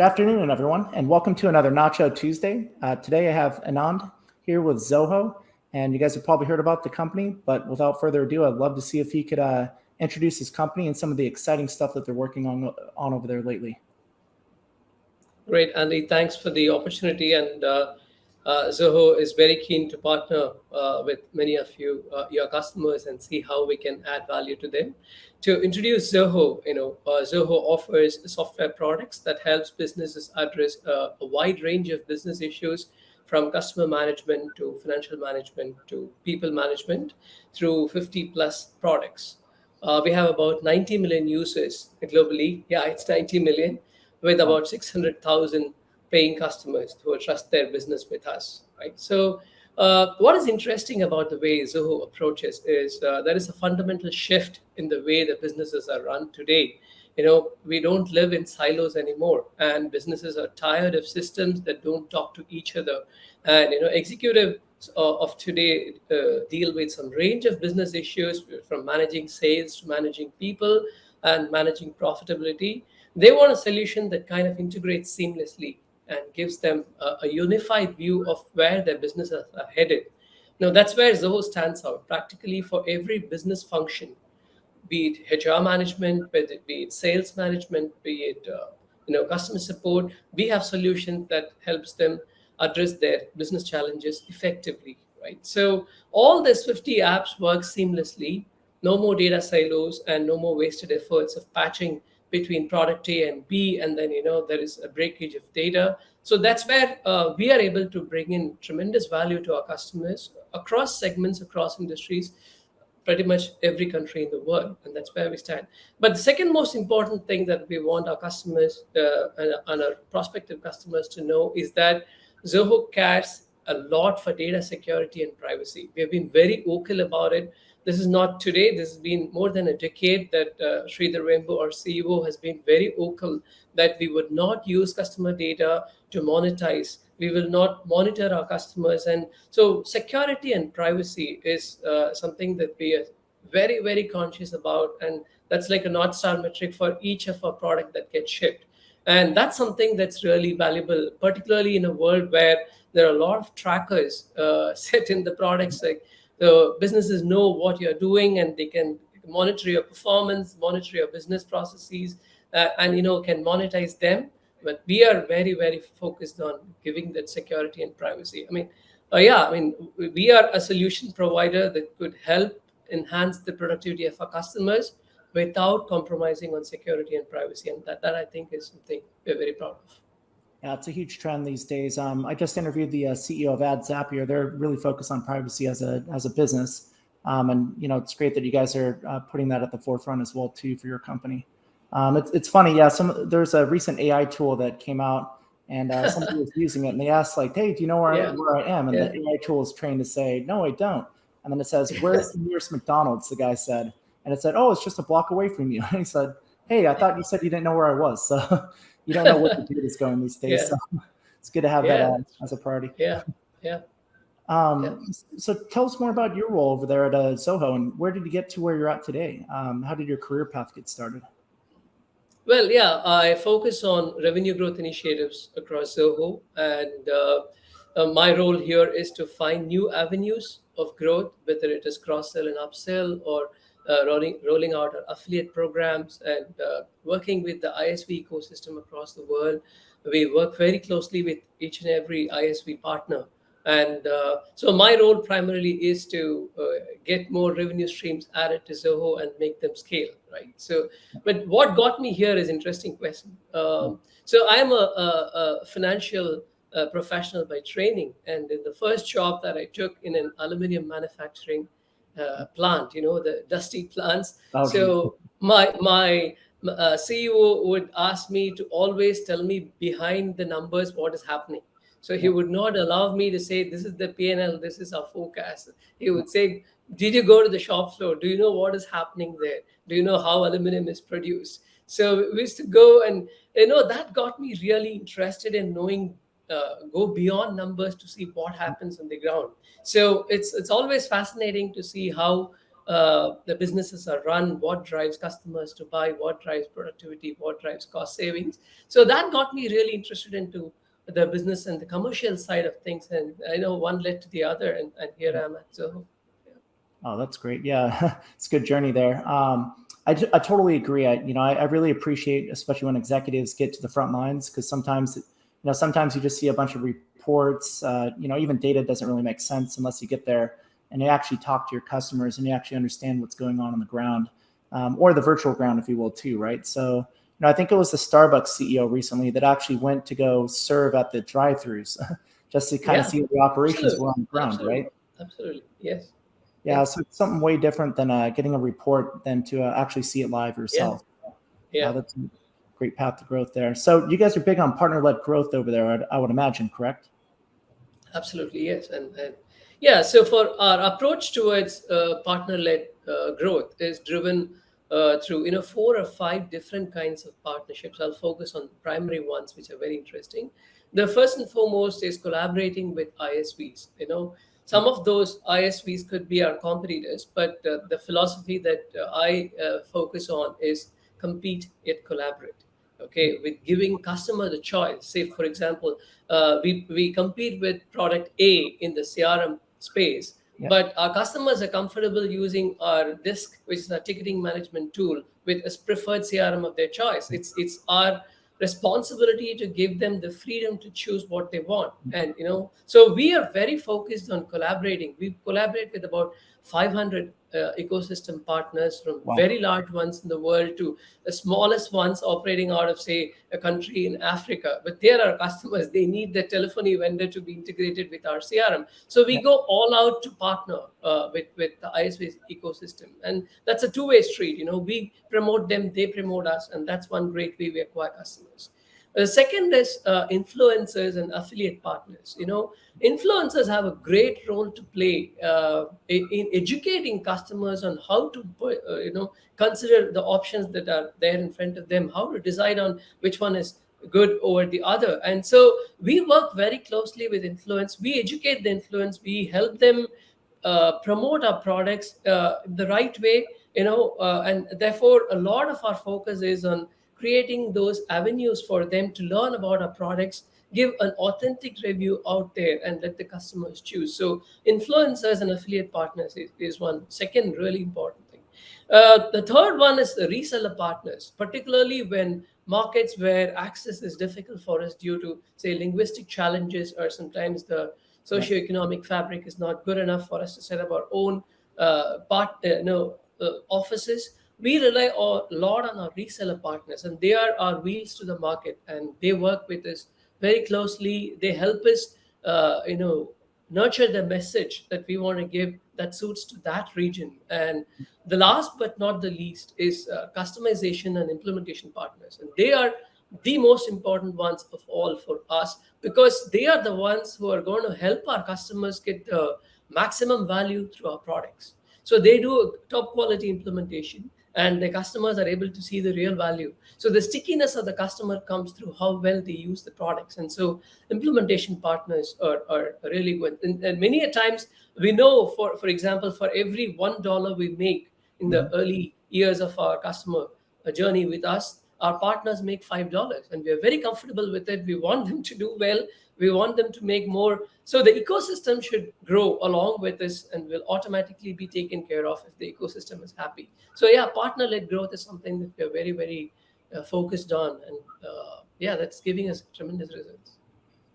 afternoon, everyone, and welcome to another Nacho Tuesday. Today I have Anand here with Zoho, and you guys have probably heard about the company, but without further ado, I'd love to see if he could introduce his company and some of the exciting stuff that they're working on over there lately. Great, Andy. Thanks for the opportunity. And Zoho is very keen to partner with many of you, your customers, and see how we can add value to them. To introduce Zoho, Zoho offers software products that helps businesses address a wide range of business issues, from customer management to financial management to people management, through 50 plus products. We have about 90 million users globally. Yeah, it's 90 million, with about 600,000 paying customers who trust their business with us, right? So what is interesting about the way Zoho approaches is there is a fundamental shift in the way the businesses are run today. We don't live in silos anymore, and businesses are tired of systems that don't talk to each other. And executives of today deal with some range of business issues, from managing sales to managing people and managing profitability. They want a solution that kind of integrates seamlessly and gives them a unified view of where their businesses are headed. Now, that's where Zoho stands out. Practically for every business function, be it HR management, be it sales management, be it customer support, we have solutions that helps them address their business challenges effectively, right? So all these 50 apps work seamlessly. No more data silos and no more wasted efforts of patching between product A and B, and then there is a breakage of data. So that's where we are able to bring in tremendous value to our customers across segments, across industries, pretty much every country in the world, and that's where we stand. But the second most important thing that we want our customers and our prospective customers to know is that Zoho cares a lot for data security and privacy. We have been very vocal about it. This is not today. This has been more than a decade that Sridhar Vembu, our CEO, has been very vocal that we would not use customer data to monetize. We will not monitor our customers. And so security and privacy is something that we are very, very conscious about. And that's like a North Star metric for each of our product that gets shipped. And that's something that's really valuable, particularly in a world where there are a lot of trackers set in the products. Like the businesses know what you're doing, and they can monitor your performance, monitor your business processes, and can monetize them. But we are very, very focused on giving that security and privacy. We are a solution provider that could help enhance the productivity of our customers without compromising on security and privacy. And that I think is something we're very proud of. Yeah, it's a huge trend these days. I just interviewed the CEO of Zapier. They're really focused on privacy as a business. And it's great that you guys are putting that at the forefront as well too for your company. It's funny, yeah. There's a recent AI tool that came out, and somebody was using it, and they asked like, "Hey, do you know where I am?" And the AI tool is trained to say, "No, I don't." And then it says, "Where's the nearest McDonald's?" The guy said, and it said, "Oh, it's just a block away from you." And he said, "Hey, I thought you said you didn't know where I was." So you don't know where the data is going these days. Yeah. So it's good to have that as a priority. Yeah. So tell us more about your role over there at Zoho, and where did you get to where you're at today? How did your career path get started? Well, I focus on revenue growth initiatives across Zoho, and my role here is to find new avenues of growth, whether it is cross-sell and upsell, or rolling out our affiliate programs, and working with the ISV ecosystem across the world. We work very closely with each and every ISV partner. And so my role primarily is to get more revenue streams added to Zoho and make them scale, right? So, but what got me here is interesting question. So I am a financial professional by training, and in the first job that I took in an aluminum manufacturing plant, the dusty plants. So my CEO would ask me to always tell me behind the numbers what is happening. So he would not allow me to say, this is the P&L, this is our forecast. He would say, did you go to the shop floor? Do you know what is happening there? Do you know how aluminum is produced? So we used to go, and that got me really interested in knowing, go beyond numbers to see what happens on the ground. So it's always fascinating to see how the businesses are run, what drives customers to buy, what drives productivity, what drives cost savings. So that got me really interested into the business and the commercial side of things. And I know one led to the other, and here I am at Zoho. Yeah. Oh, that's great. Yeah, it's a good journey there. I totally agree. I really appreciate, especially when executives get to the front lines, because sometimes you just see a bunch of reports, even data doesn't really make sense unless you get there and you actually talk to your customers and you actually understand what's going on the ground, or the virtual ground, if you will, too, right? So, I think it was the Starbucks CEO recently that actually went to go serve at the drive-throughs just to kind of see what the operations were on the ground, right? Absolutely, yes. Yeah, so it's something way different than getting a report than to actually see it live yourself. Yeah. That's a great path to growth there. So you guys are big on partner-led growth over there, I would imagine, correct? Absolutely, yes. And yeah, so for our approach towards partner-led growth is driven through 4 or 5 different kinds of partnerships. I'll focus on primary ones, which are very interesting. The first and foremost is collaborating with ISVs. Some of those ISVs could be our competitors, but the philosophy that I focus on is compete yet collaborate. Okay, with giving customer the choice. Say, for example, we compete with product A in the CRM space, but our customers are comfortable using our Disk, which is our ticketing management tool, with a preferred CRM of their choice. It's our responsibility to give them the freedom to choose what they want. And so we are very focused on collaborating. We collaborate with about 500 ecosystem partners, from very large ones in the world to the smallest ones operating out of, say, a country in Africa. But they are our customers. They need the telephony vendor to be integrated with our CRM. So we go all out to partner with the ISV ecosystem. And that's a two-way street. We promote them, they promote us. And that's one great way we acquire customers. The second is influencers and affiliate partners. Influencers have a great role to play in educating customers on how to, consider the options that are there in front of them, how to decide on which one is good over the other. And so we work very closely with influence. We educate the influence. We help them promote our products the right way, and therefore a lot of our focus is on creating those avenues for them to learn about our products, give an authentic review out there, and let the customers choose. So influencers and affiliate partners is one second really important thing. The third one is the reseller partners, particularly when markets where access is difficult for us due to, say, linguistic challenges, or sometimes the socioeconomic fabric is not good enough for us to set up our own offices. We rely a lot on our reseller partners, and they are our wheels to the market, and they work with us very closely. They help us, nurture the message that we want to give that suits to that region. And the last but not the least is customization and implementation partners, and they are the most important ones of all for us, because they are the ones who are going to help our customers get the maximum value through our products. So they do top quality implementation, and the customers are able to see the real value. So the stickiness of the customer comes through how well they use the products. And so implementation partners are really good. And many a times we know, for example, for every $1 we make in the early years of our customer journey with us, our partners make $5, and we are very comfortable with it. We want them to do well. We want them to make more. So the ecosystem should grow along with us and will automatically be taken care of if the ecosystem is happy. So yeah, partner-led growth is something that we are very, very focused on. And that's giving us tremendous results.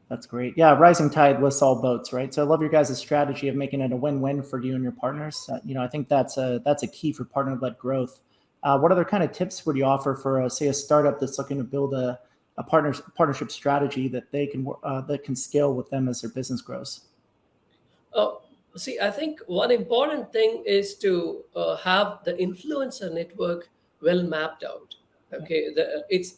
That's great. Yeah, rising tide lifts all boats, right? So I love your guys' strategy of making it a win-win for you and your partners. I think that's a key for partner-led growth. What other kind of tips would you offer for, say, a startup that's looking to build a partnership strategy that they can scale with them as their business grows? I think one important thing is to have the influencer network well mapped out. Okay,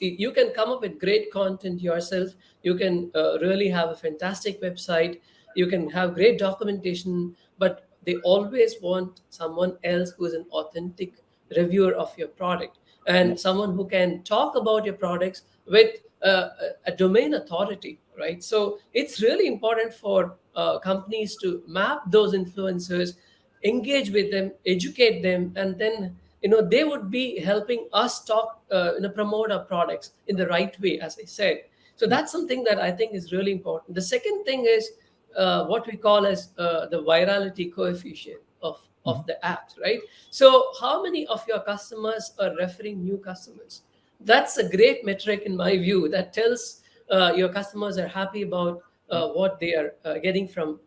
you can come up with great content yourself. You can really have a fantastic website. You can have great documentation, but they always want someone else who is an authentic reviewer of your product, and someone who can talk about your products with a domain authority, right? So it's really important for companies to map those influencers, engage with them, educate them, and then they would be helping us talk, promote our products in the right way, as I said. So that's something that I think is really important. The second thing is what we call as the virality coefficient of the apps, right? So how many of your customers are referring new customers? That's a great metric in my view, that tells your customers are happy about what they are getting from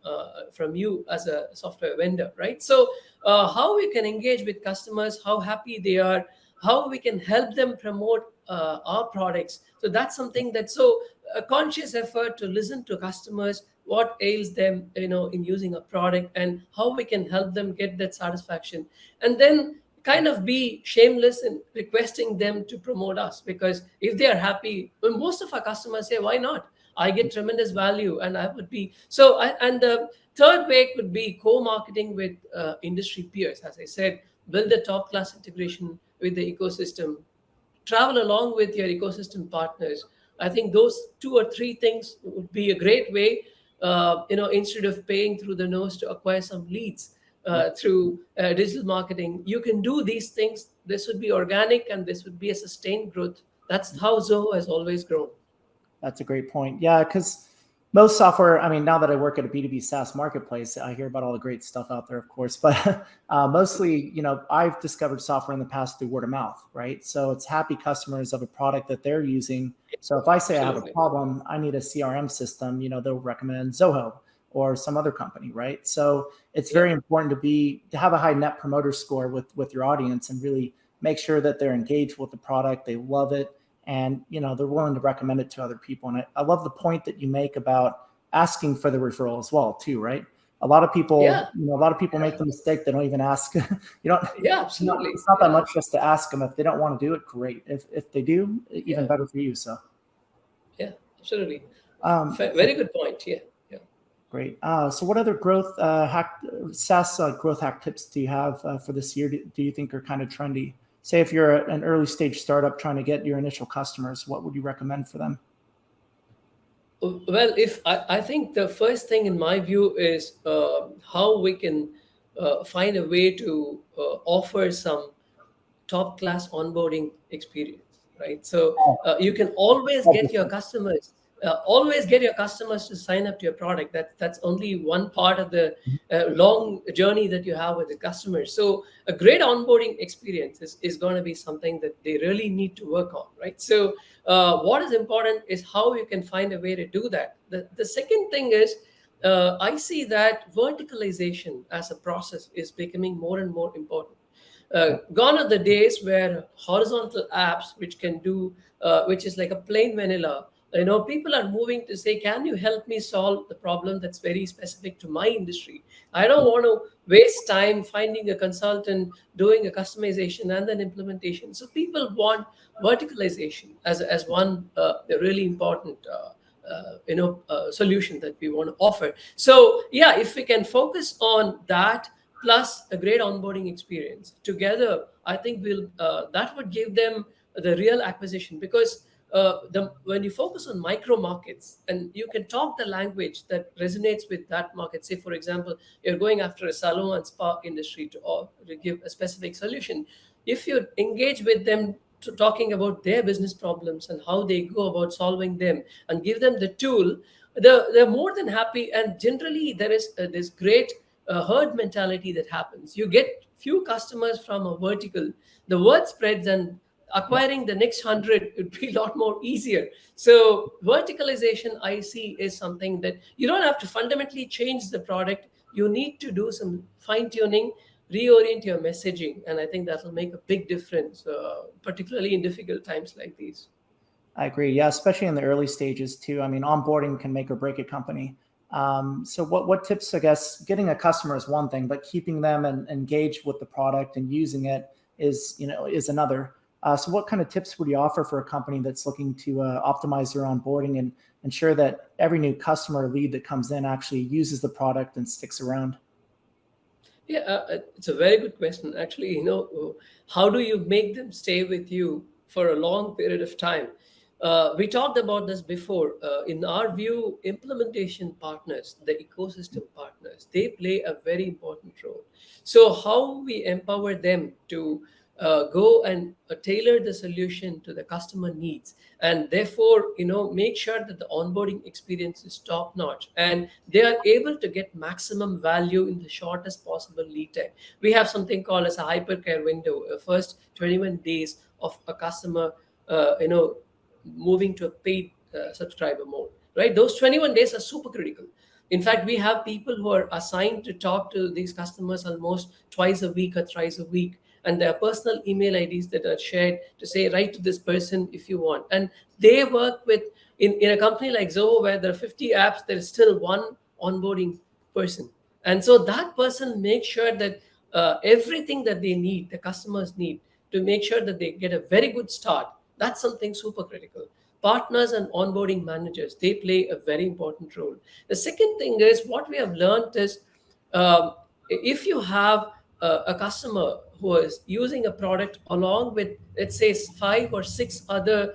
you as a software vendor, right? So how we can engage with customers, how happy they are, how we can help them promote our products. So that's something that, so a conscious effort to listen to customers, what ails them, in using a product, and how we can help them get that satisfaction, and then kind of be shameless in requesting them to promote us, because if they are happy, well, most of our customers say, why not? I get tremendous value, and I would be so. And the third way could be co-marketing with industry peers. As I said, build a top-class integration with the ecosystem, travel along with your ecosystem partners. I think those two or three things would be a great way. Instead of paying through the nose to acquire some leads through digital marketing, you can do these things. This would be organic, and this would be a sustained growth. That's how Zoho has always grown. That's a great point. Yeah, because most software, I mean, now that I work at a B2B SaaS marketplace, I hear about all the great stuff out there, of course, but mostly, I've discovered software in the past through word of mouth, right? So it's happy customers of a product that they're using. So if I say I have a problem, I need a CRM system, they'll recommend Zoho or some other company, right? So it's very important to have a high net promoter score with your audience, and really make sure that they're engaged with the product, they love it, and they're willing to recommend it to other people. And I love the point that you make about asking for the referral as well too, right? A lot of people, make the mistake, they don't even ask. Absolutely. It's not that much just to ask them. If they don't want to do it, great. If they do, even better for you. So absolutely. Very good point. Yeah. Great. So what other growth SaaS growth hack tips do you have for this year? Do you think are kind of trendy? Say if you're an early stage startup trying to get your initial customers, what would you recommend for them? Well, if I think the first thing in my view is how we can find a way to offer some top class onboarding experience, right? So you can always get your customers. Always get your customers to sign up to your product. That's only one part of the long journey that you have with the customers. So a great onboarding experience is going to be something that they really need to work on, right? So what is important is how you can find a way to do that. The second thing is I see that verticalization as a process is becoming more and more important. Gone are the days where horizontal apps, which can do, which is like a plain vanilla, people are moving to say, can you help me solve the problem that's very specific to my industry? I don't want to waste time finding a consultant, doing a customization and then implementation. So people want verticalization as one really important solution that we want to offer. So if we can focus on that plus a great onboarding experience together, I think that would give them the real acquisition, because when you focus on micro markets and you can talk the language that resonates with that market. Say, for example, you're going after a salon and spa industry to give a specific solution. If you engage with them to talking about their business problems and how they go about solving them, and give them the tool, they're more than happy. And generally there is this great herd mentality that happens. You get few customers from a vertical, the word spreads, and acquiring the next 100 would be a lot more easier. So verticalization, I see, is something that you don't have to fundamentally change the product. You need to do some fine tuning, reorient your messaging, and I think that will make a big difference, particularly in difficult times like these. I agree. Yeah, especially in the early stages too. I mean, onboarding can make or break a company. So what tips, I guess, getting a customer is one thing, but keeping them and engaged with the product and using it is another. So what kind of tips would you offer for a company that's looking to optimize their onboarding and ensure that every new customer lead that comes in actually uses the product and sticks around? It's a very good question. Actually, how do you make them stay with you for a long period of time? we talked about this before. In our view, implementation partners, the ecosystem partners, they play a very important role. So, how we empower them to go and tailor the solution to the customer needs, and therefore, make sure that the onboarding experience is top notch and they are able to get maximum value in the shortest possible lead time. We have something called as a hypercare window, first 21 days of a customer, moving to a paid subscriber mode, right? Those 21 days are super critical. In fact, we have people who are assigned to talk to these customers almost twice a week or thrice a week, and there are personal email IDs that are shared to say, write to this person if you want. And they work with, in a company like Zoho, where there are 50 apps, there is still one onboarding person. And so that person makes sure that everything that they need, the customers need, to make sure that they get a very good start. That's something super critical. Partners and onboarding managers, they play a very important role. The second thing is, what we have learned is, if you have a customer who is using a product along with, let's say, 5 or 6 other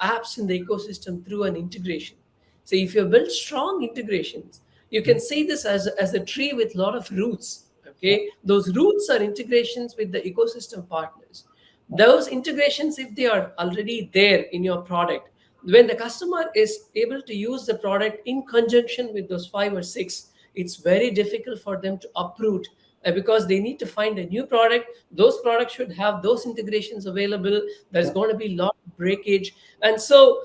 apps in the ecosystem through an integration. So if you build strong integrations, you can see this as a tree with a lot of roots. Okay, those roots are integrations with the ecosystem partners. Those integrations, if they are already there in your product, when the customer is able to use the product in conjunction with those 5 or 6, it's very difficult for them to uproot, because they need to find a new product. Those products should have those integrations available. There's Yeah. going to be a lot of breakage. And so,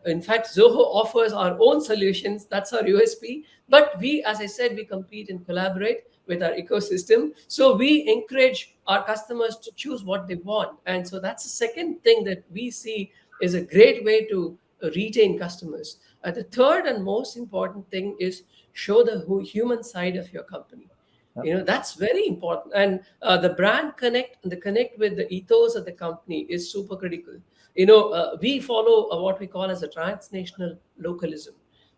in fact, Zoho offers our own solutions. That's our USP. But we, as I said, we compete and collaborate with our ecosystem. So we encourage our customers to choose what they want. And so that's the second thing that we see is a great way to retain customers. The third and most important thing is show the human side of your company. That's very important. And the brand connect and the connect with the ethos of the company is super critical. We follow what we call as a transnational localism.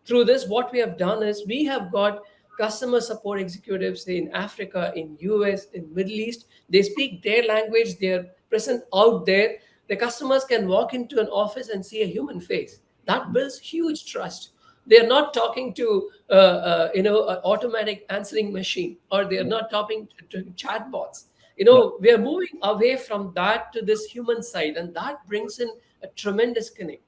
Through this, what we have done is we have got customer support executives in Africa, in US, in Middle East. They speak their language. They're present out there. The customers can walk into an office and see a human face. That builds huge trust. They're not talking to an automatic answering machine, or they're not talking to chatbots. We are moving away from that to this human side, and that brings in a tremendous connect.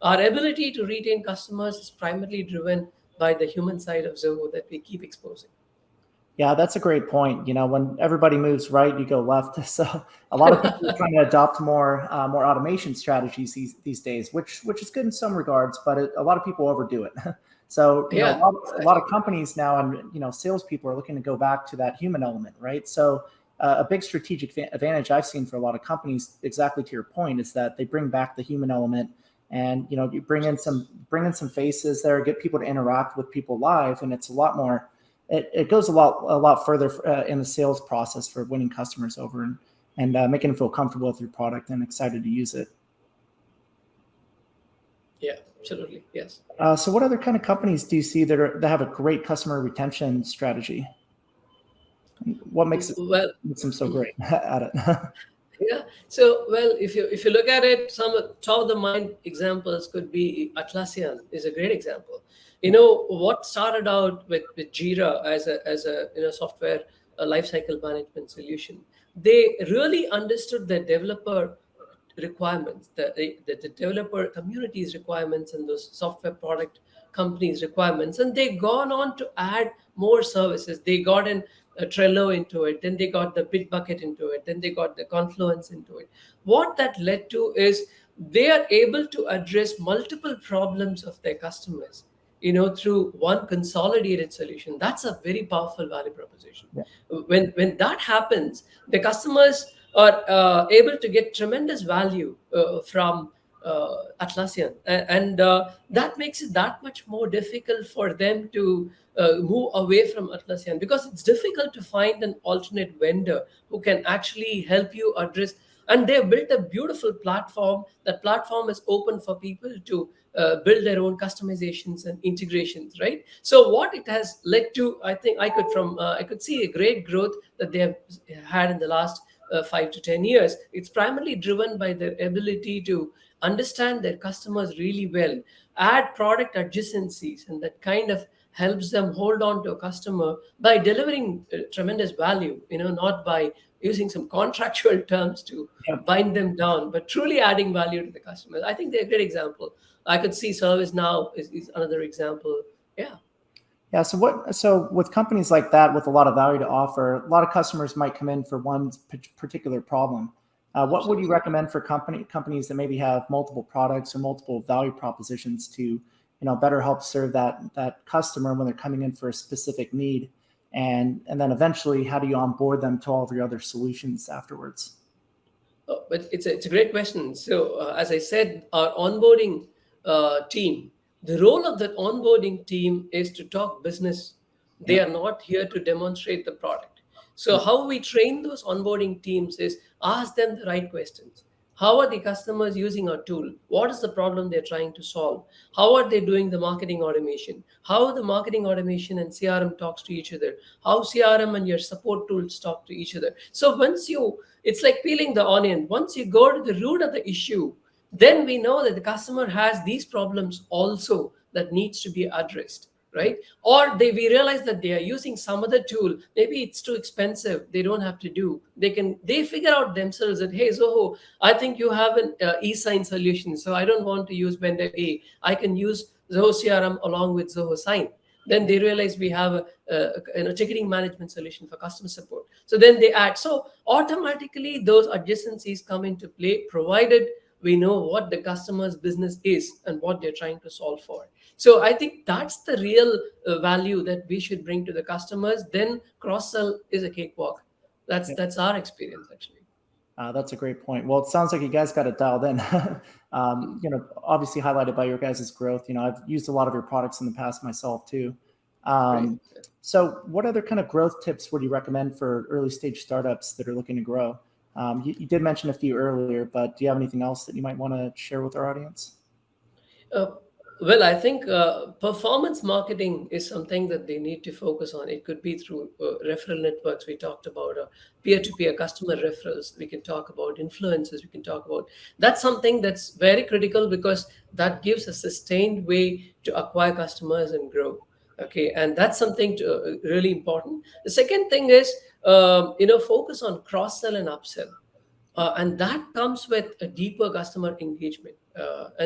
Our ability to retain customers is primarily driven by the human side of Zoho that we keep exposing. Yeah, that's a great point. When everybody moves right, you go left. So a lot of people are trying to adopt more automation strategies these days, which is good in some regards, but a lot of people overdo it. So Yeah, a lot of companies now, and salespeople are looking to go back to that human element, right? So a big strategic advantage I've seen for a lot of companies, exactly to your point, is that they bring back the human element, and you bring in some faces there, get people to interact with people live, and it's a lot more. It goes a lot further in the sales process for winning customers over and making them feel comfortable with your product and excited to use it. Yeah, absolutely. Yes. So what other kind of companies do you see that have a great customer retention strategy? What makes them so great at it? Yeah. So, well, if you look at it, some top of the mind examples could be Atlassian is a great example. What started out with Jira as a software lifecycle management solution. They really understood the developer requirements, the developer community's requirements, and those software product companies' requirements, and they gone on to add more services. They got in a Trello into it, then they got the Bitbucket into it, then they got the Confluence into it. What that led to is they are able to address multiple problems of their customers, through one consolidated solution. That's a very powerful value proposition. Yeah. When that happens, the customers are able to get tremendous value from Atlassian, and that makes it that much more difficult for them to move away from Atlassian, because it's difficult to find an alternate vendor who can actually help you address. And they've built a beautiful platform. That platform is open for people to build their own customizations and integrations, right? So what it has led to, I think I could see a great growth that they have had in the last 5 to 10 years. It's primarily driven by their ability to understand their customers really well, add product adjacencies, and that kind of helps them hold on to a customer by delivering tremendous value, not by using some contractual terms to Yep. bind them down, but truly adding value to the customers. I think they're a great example. I could see ServiceNow is another example. Yeah. Yeah. So with companies like that with a lot of value to offer, a lot of customers might come in for one particular problem. What would you Absolutely. recommend for companies that maybe have multiple products or multiple value propositions to, better help serve that customer when they're coming in for a specific need, and then eventually how do you onboard them to all of your other solutions afterwards? Oh, but it's a great question. So, as I said, our onboarding team, the role of that onboarding team is to talk business. They Yep. are not here to demonstrate the product. So, Yep. how we train those onboarding teams is ask them the right questions. How are the customers using our tool? What is the problem they're trying to solve? How are they doing the marketing automation? How the marketing automation and CRM talks to each other? How CRM and your support tools talk to each other? So it's like peeling the onion. Once you go to the root of the issue, then we know that the customer has these problems also that needs to be addressed, right? Or we realize that they are using some other tool, maybe it's too expensive, they don't have to do, they figure out themselves that, hey Zoho, I think you have an e-sign solution, so I don't want to use vendor A, I can use Zoho CRM along with Zoho Sign. Then they realize we have a ticketing management solution for customer support, so then they add. So automatically those adjacencies come into play, provided we know what the customer's business is and what they're trying to solve for. So I think that's the real value that we should bring to the customers. Then cross sell is a cakewalk. That's our experience actually. That's a great point. Well, it sounds like you guys got it dialed in. Obviously highlighted by your guys' growth. I've used a lot of your products in the past myself too. Great. So what other kind of growth tips would you recommend for early stage startups that are looking to grow? You did mention a few earlier, but do you have anything else that you might want to share with our audience? Uh, well, I think performance marketing is something that they need to focus on. It could be through referral networks. We talked about peer-to-peer customer referrals. We can talk about influencers. We can talk about that's something that's very critical because that gives a sustained way to acquire customers and grow. Okay, and that's something really important. The second thing is focus on cross sell and upsell. And that comes with a deeper customer engagement. How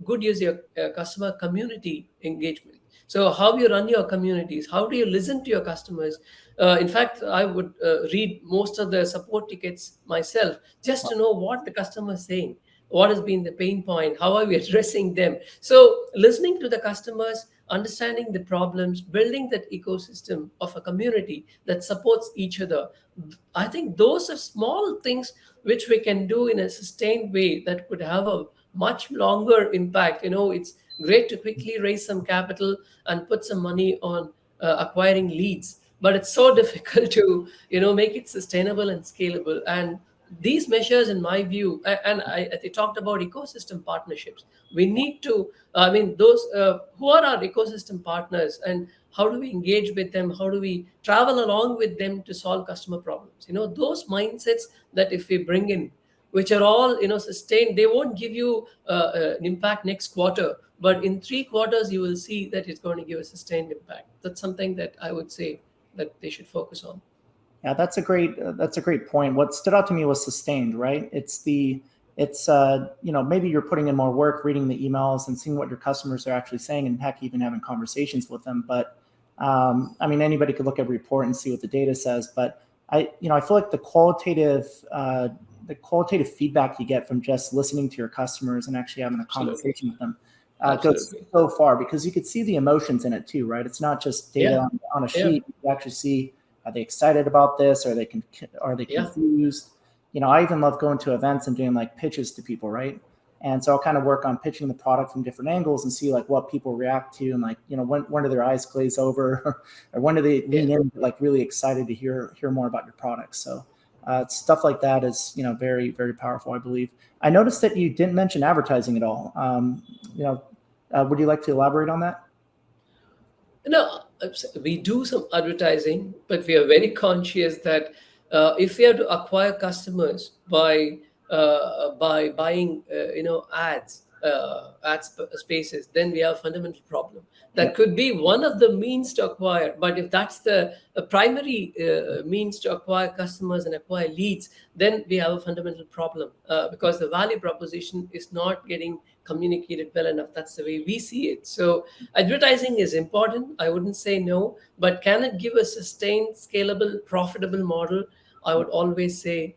good is your customer community engagement? So how you run your communities, how do you listen to your customers? In fact, I would read most of the support tickets myself just to know what the customer is saying, what has been the pain point, how are we addressing them. So listening to the customers, understanding the problems, building that ecosystem of a community that supports each other. I think those are small things which we can do in a sustained way that could have a much longer impact. It's great to quickly raise some capital and put some money on acquiring leads, but it's so difficult to make it sustainable and scalable. And these measures, in my view, they talked about ecosystem partnerships. We need to, those who are our ecosystem partners, and how do we engage with them? How do we travel along with them to solve customer problems? Those mindsets that if we bring in, which are all sustained, they won't give you an impact next quarter, but in 3 quarters you will see that it's going to give a sustained impact. That's something that I would say that they should focus on. Yeah, that's a great point. What stood out to me was sustained, right? Maybe you're putting in more work, reading the emails and seeing what your customers are actually saying, and heck, even having conversations with them. But anybody could look at a report and see what the data says. But I feel like the qualitative feedback you get from just listening to your customers and actually having a conversation with them goes so far, because you could see the emotions in it too, right? It's not just data on a sheet. You actually see, are they excited about this? Are they confused? I even love going to events and doing like pitches to people, right? And so I'll kind of work on pitching the product from different angles and see like what people react to, and like when do their eyes glaze over, or when do they lean in like really excited to hear more about your product. So stuff like that is very, very powerful, I believe. I noticed that you didn't mention advertising at all. Would you like to elaborate on that? No, we do some advertising, but we are very conscious that if we have to acquire customers by by buying spaces, then we have a fundamental problem. That could be one of the means to acquire, but if that's the primary means to acquire customers and acquire leads, then we have a fundamental problem, because the value proposition is not getting communicated well enough. That's the way we see it. So advertising is important, I wouldn't say no, but can it give a sustained, scalable, profitable model? I would always say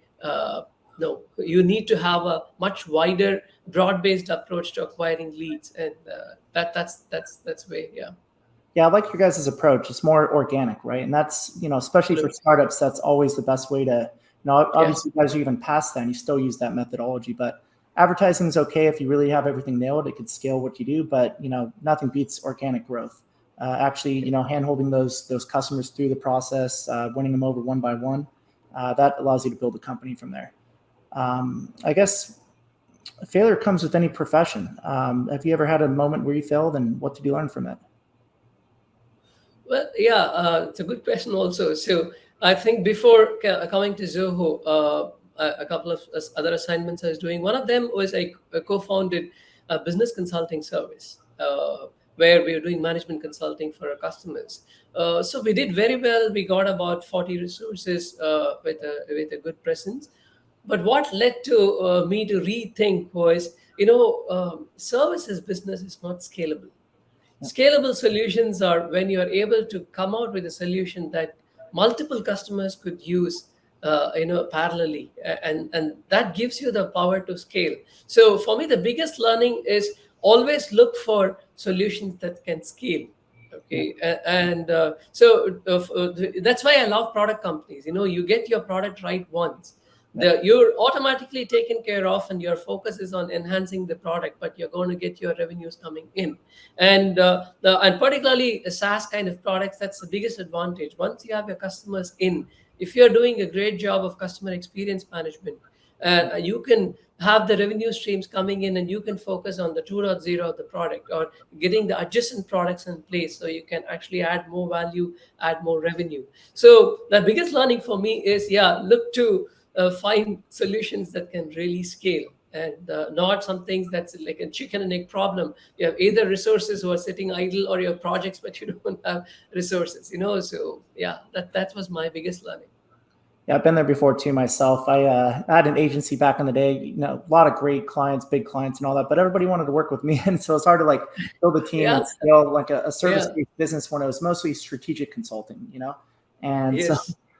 no. You need to have a much wider, broad-based approach to acquiring leads, and that's way. Yeah. Yeah, I like your guys' approach. It's more organic, right? And that's, especially for startups, that's always the best way to, obviously you guys are even past that and you still use that methodology, but advertising is okay if you really have everything nailed. It could scale what you do, but, nothing beats organic growth. Actually, hand-holding those customers through the process, winning them over one by one, that allows you to build a company from there. I guess failure comes with any profession. Have you ever had a moment where you failed, and what did you learn from it? Well, yeah, it's a good question also. So I think before coming to Zoho, a couple of other assignments I was doing. One of them was I co-founded a business consulting service, where we were doing management consulting for our customers. So we did very well. We got about 40 resources with a good presence. But what led to me to rethink was, services business is not scalable. Scalable solutions are when you are able to come out with a solution that multiple customers could use, parallelly, and that gives you the power to scale. So for me, the biggest learning is always look for solutions that can scale. Okay, that's why I love product companies. You get your product right once. You're automatically taken care of, and your focus is on enhancing the product, but you're going to get your revenues coming in. And particularly SaaS kind of products, that's the biggest advantage. Once you have your customers in, if you're doing a great job of customer experience management, you can have the revenue streams coming in, and you can focus on the 2.0 of the product, or getting the adjacent products in place, so you can actually add more value, add more revenue. So the biggest learning for me is, look to find solutions that can really scale, and not some things that's like a chicken and egg problem. You have either resources who are sitting idle, or your projects, but you don't have resources. So that was my biggest learning. Yeah, I've been there before too myself. I had an agency back in the day, a lot of great clients, big clients and all that, but everybody wanted to work with me. And so it's hard to build a team and scale like a service-based business when it was mostly strategic consulting, And so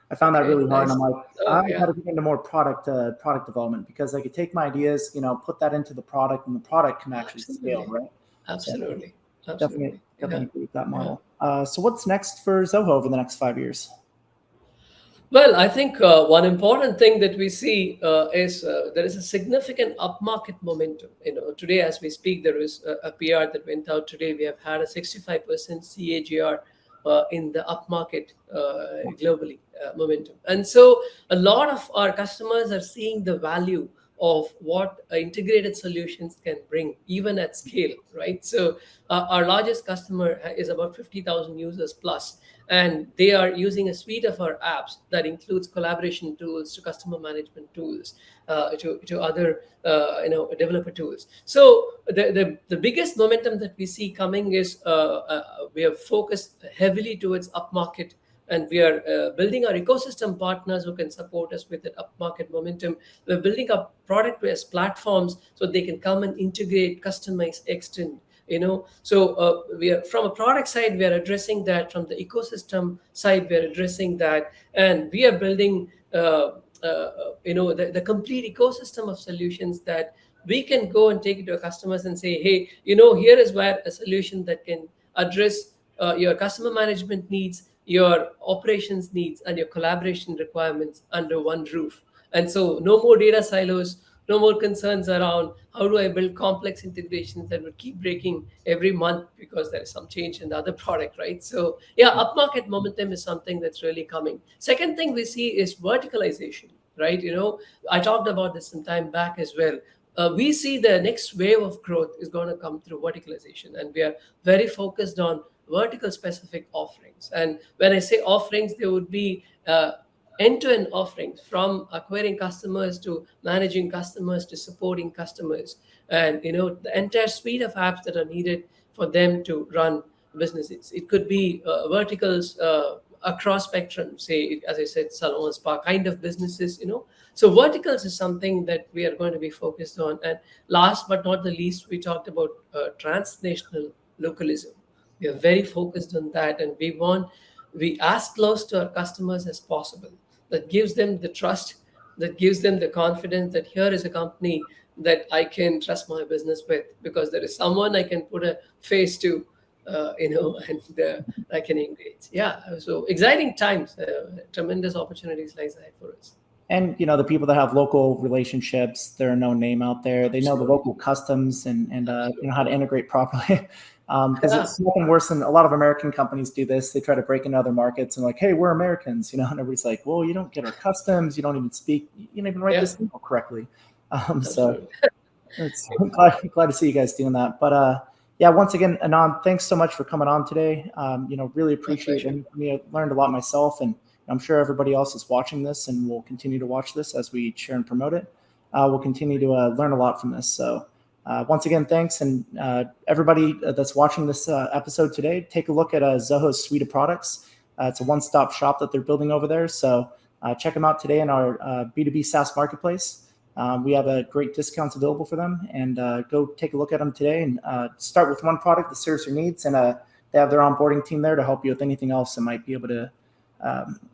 I found that really hard. And I'm like, I got to get into more product development, because I could take my ideas, put that into the product, and the product can actually scale, right? Absolutely. So definitely agree with that model. So what's next for Zoho over the next 5 years? Well, I think one important thing that we see is there is a significant upmarket momentum. Today as we speak, there is a PR that went out today. We have had a 65% CAGR in the upmarket globally momentum. And so a lot of our customers are seeing the value of what integrated solutions can bring, even at scale, right? So our largest customer is about 50,000 users plus, and they are using a suite of our apps that includes collaboration tools, to customer management tools, to other developer tools. So the biggest momentum that we see coming is we have focused heavily towards upmarket, and we are building our ecosystem partners who can support us with that upmarket momentum. We're building up product-based platforms so they can come and integrate, customize, extend. So we are, from a product side, we are addressing that. From the ecosystem side, we are addressing that, and we are building the complete ecosystem of solutions that we can go and take it to our customers and say, hey, here is where a solution that can address your customer management needs, your operations needs, and your collaboration requirements under one roof. And so no more data silos, no more concerns around how do I build complex integrations that would keep breaking every month because there is some change in the other product, right? So upmarket momentum is something that's really coming. Second thing we see is verticalization, right? I talked about this some time back as well. We see the next wave of growth is going to come through verticalization, and we are very focused on vertical specific offerings. And when I say offerings, there would be end-to-end offerings, from acquiring customers to managing customers to supporting customers, and the entire suite of apps that are needed for them to run businesses. It could be verticals across spectrum, say, as I said, salon spa kind of businesses. So verticals is something that we are going to be focused on. And last but not the least, we talked about transnational localism. We are very focused on that, and we as close to our customers as possible. That gives them the trust, that gives them the confidence that here is a company that I can trust my business with, because there is someone I can put a face to, and I can engage. Yeah, so exciting times, tremendous opportunities lies ahead for us. And the people that have local relationships, they're a known name out there. They know the Absolutely. local customs and how to integrate properly. Because Yeah. it's nothing worse than a lot of American companies do this. They try to break into other markets and like, hey, we're Americans, and everybody's like, well, you don't get our customs. You don't even speak. You don't even write Yeah. this email correctly. So Absolutely. it's glad to see you guys doing that. But yeah, once again, Anand, thanks so much for coming on today. Really appreciate it. I learned a lot myself, and I'm sure everybody else is watching this and will continue to watch this as we share and promote it. We'll continue to learn a lot from this. So once again, thanks. And everybody that's watching this episode today, take a look at Zoho's suite of products. It's a one-stop shop that they're building over there. So check them out today in our B2B SaaS marketplace. We have great discounts available for them, and go take a look at them today and start with one product that serves your needs. And they have their onboarding team there to help you with anything else that might be able to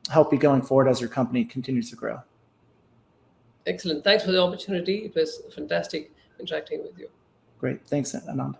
help you going forward as your company continues to grow. Excellent. Thanks for the opportunity. It was fantastic interacting with you. Great. Thanks, Anand.